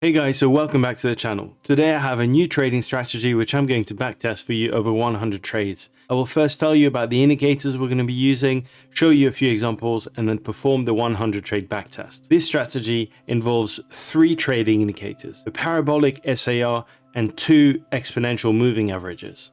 Hey guys, so welcome back to the channel. Today I have a new trading strategy which I'm going to backtest for you over 100 trades. I will first tell you about the indicators we're going to be using, show you a few examples, and then perform the 100 trade backtest. This strategy involves 3 trading indicators, the parabolic SAR and 2 exponential moving averages.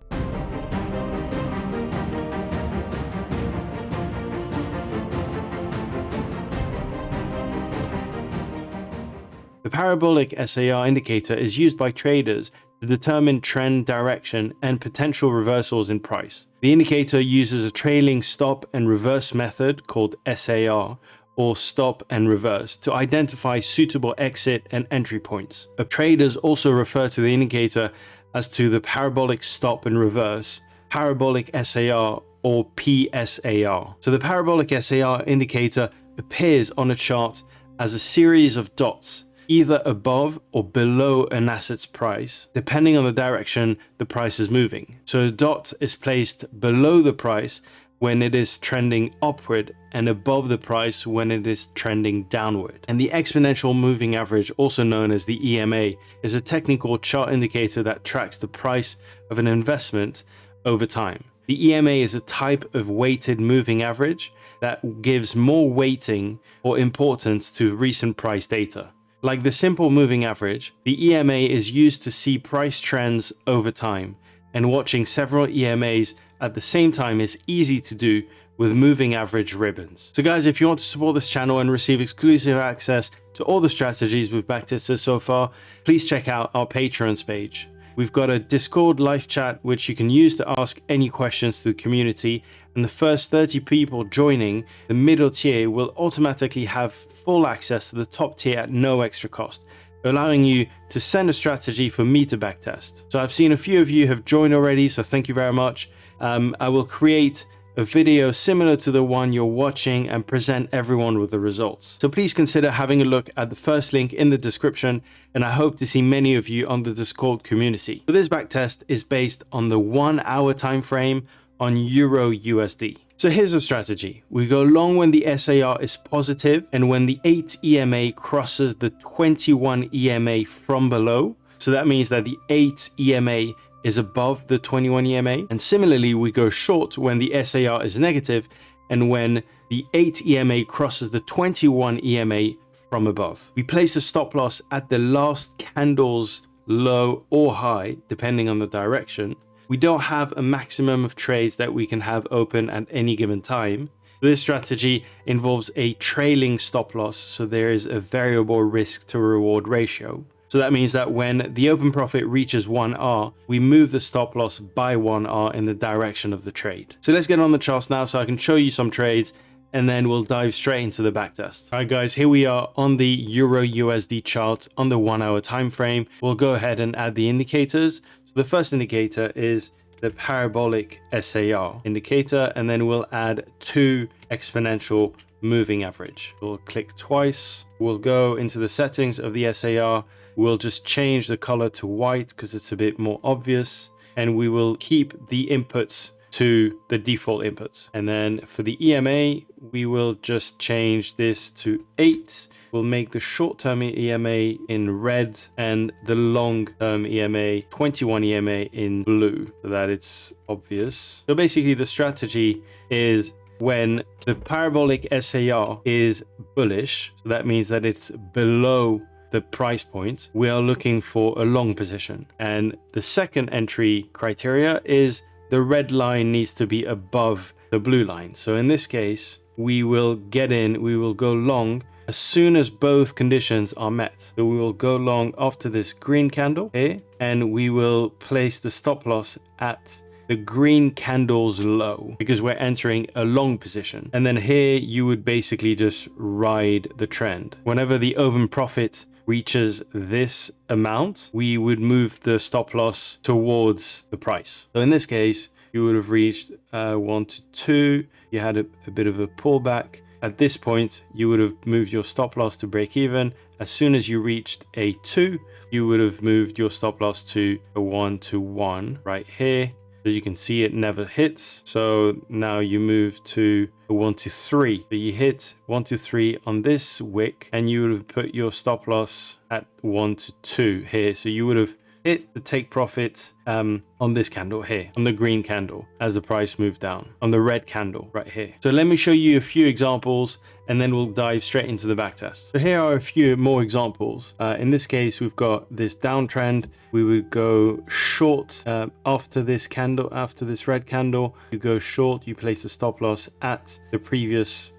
The parabolic SAR indicator is used by traders to determine trend direction and potential reversals in price. The indicator uses a trailing stop and reverse method called SAR, or stop and reverse, to identify suitable exit and entry points. Traders also refer to the indicator as to the parabolic stop and reverse, parabolic SAR, or PSAR. So the parabolic SAR indicator appears on a chart as a series of dots, either above or below an asset's price, depending on the direction the price is moving. So a dot is placed below the price when it is trending upward and above the price when it is trending downward. And the exponential moving average, also known as the EMA, is a technical chart indicator that tracks the price of an investment over time. The EMA is a type of weighted moving average that gives more weighting or importance to recent price data. Like the simple moving average, the EMA is used to see price trends over time, and watching several EMAs at the same time is easy to do with moving average ribbons. So guys, if you want to support this channel and receive exclusive access to all the strategies we've backtested so far, please check out our Patreon page. We've got a Discord live chat which you can use to ask any questions to the community, and the first 30 people joining the middle tier will automatically have full access to the top tier at no extra cost, allowing you to send a strategy for me to backtest. So I've seen a few of you have joined already, so thank you very much. I will create a video similar to the one you're watching and present everyone with the results. So please consider having a look at the first link in the description, and I hope to see many of you on the Discord community. So this backtest is based on the 1 hour time frame on Euro USD. So here's a strategy. We go long when the SAR is positive and when the 8 EMA crosses the 21 EMA from below. So that means that the 8 EMA is above the 21 EMA. And similarly, we go short when the SAR is negative and when the 8 EMA crosses the 21 EMA from above. We place a stop loss at the last candle's low or high, depending on the direction. We don't have a maximum of trades that we can have open at any given time. This strategy involves a trailing stop loss, so there is a variable risk to reward ratio. So that means that when the open profit reaches 1R, we move the stop loss by 1R in the direction of the trade. So let's get on the charts now so I can show you some trades, and then we'll dive straight into the backtest. All right guys, here we are on the Euro USD chart on the 1 hour time frame. We'll go ahead and add the indicators. So the first indicator is the parabolic SAR indicator, and then we'll add 2 exponential moving average. We'll click twice. We'll go into the settings of the SAR. We'll just change the color to white because it's a bit more obvious, and we will keep the inputs to the default inputs. And then for the EMA, we will just change this to 8. We'll make the short-term EMA in red and the long-term EMA, 21 EMA, in blue, so that it's obvious. So basically the strategy is when the parabolic SAR is bullish, so that means that it's below the price point, we are looking for a long position. And the second entry criteria is the red line needs to be above the blue line. So in this case, we will go long as soon as both conditions are met. So we will go long after this green candle here, and we will place the stop loss at the green candle's low because we're entering a long position. And then here you would basically just ride the trend. Whenever the open profit reaches this amount, we would move the stop loss towards the price. So in this case, you would have reached 1 to 2. You had a bit of a pullback. At this point, you would have moved your stop loss to break even. As soon as you reached a 2, you would have moved your stop loss to a 1 to 1 right here. As you can see, it never hits. So now you move to a 1 to 3. So you hit 1 to 3 on this wick, and you would have put your stop loss at 1 to 2 here. So you would have hit the take profit on this candle here, on the green candle, as the price moved down, on the red candle right here. So let me show you a few examples, and then we'll dive straight into the backtest. So here are a few more examples. In this case, we've got this downtrend. We would go short after this candle, after this red candle. You go short, you place a stop loss at the previous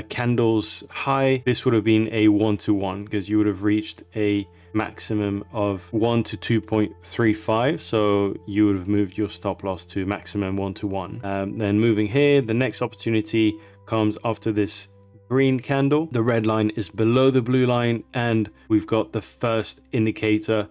candle's high. This would have been a 1 to 1 because you would have reached a maximum of 1 to 2.35. So you would have moved your stop loss to maximum 1 to 1. Then moving here, the next opportunity comes after this green candle. The red line is below the blue line, and we've got the first indicator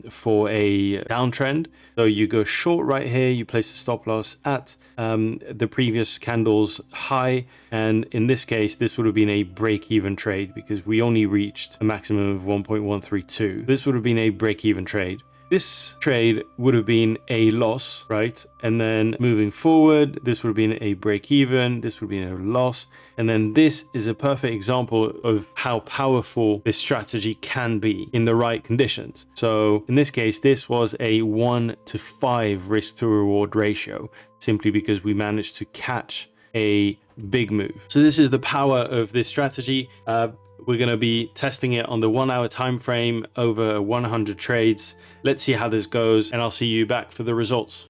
for a downtrend. So you go short right here, you place the stop loss at the previous candle's high, and in this case this would have been a break-even trade because we only reached a maximum of 1.132. This would have been a break-even trade. This trade would have been a loss, right? And then moving forward, this would have been a break even, this would have been a loss. And then this is a perfect example of how powerful this strategy can be in the right conditions. So in this case, this was a 1 to 5 risk to reward ratio, simply because we managed to catch a big move. So this is the power of this strategy. We're going to be testing it on the 1 hour time frame over 100 trades. Let's see how this goes, and I'll see you back for the results.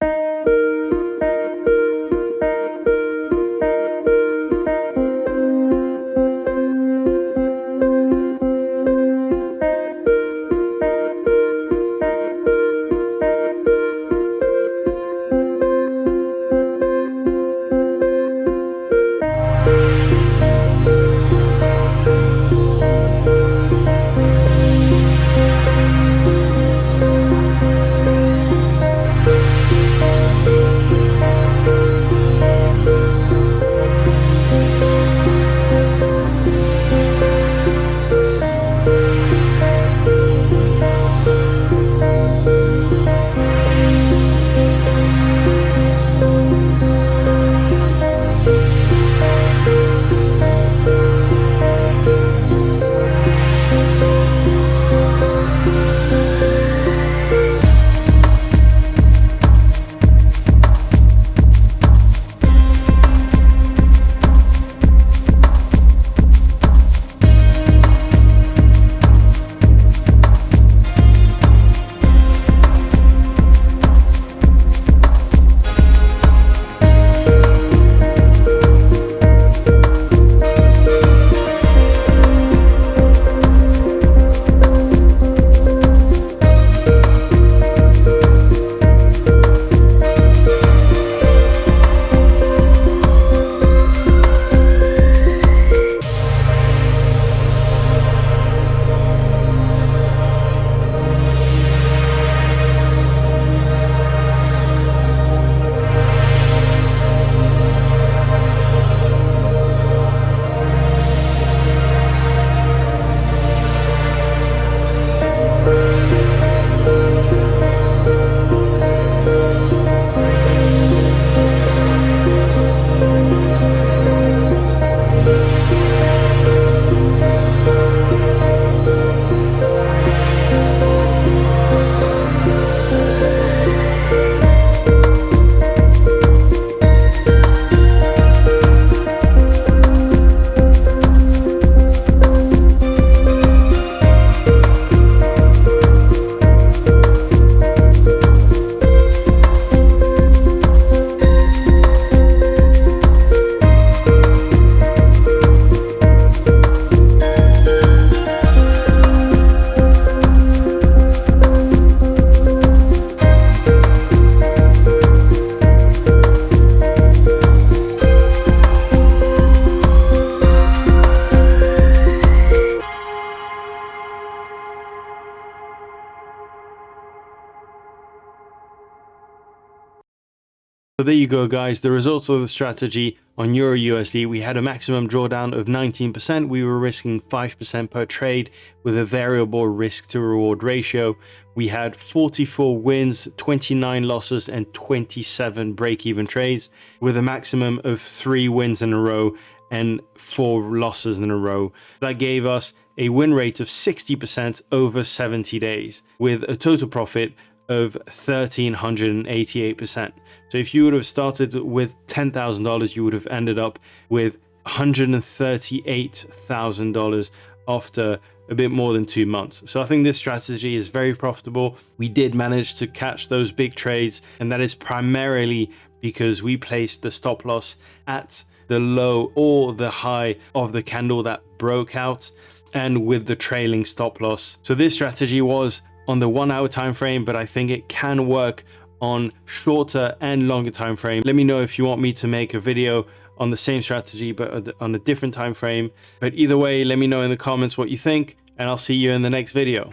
So there you go, guys. The results of the strategy on Euro USD, we had a maximum drawdown of 19%. We were risking 5% per trade with a variable risk to reward ratio. We had 44 wins, 29 losses, and 27 break-even trades with a maximum of 3 wins in a row and 4 losses in a row. That gave us a win rate of 60% over 70 days with a total profit of 1,388%. So if you would have started with $10,000, you would have ended up with $138,000 after a bit more than 2 months. So I think this strategy is very profitable. We did manage to catch those big trades, and that is primarily because we placed the stop loss at the low or the high of the candle that broke out, and with the trailing stop loss. So this strategy was on the 1 hour time frame, but I think it can work on shorter and longer time frame. Let me know if you want me to make a video on the same strategy but on a different time frame. But either way, let me know in the comments what you think, and I'll see you in the next video.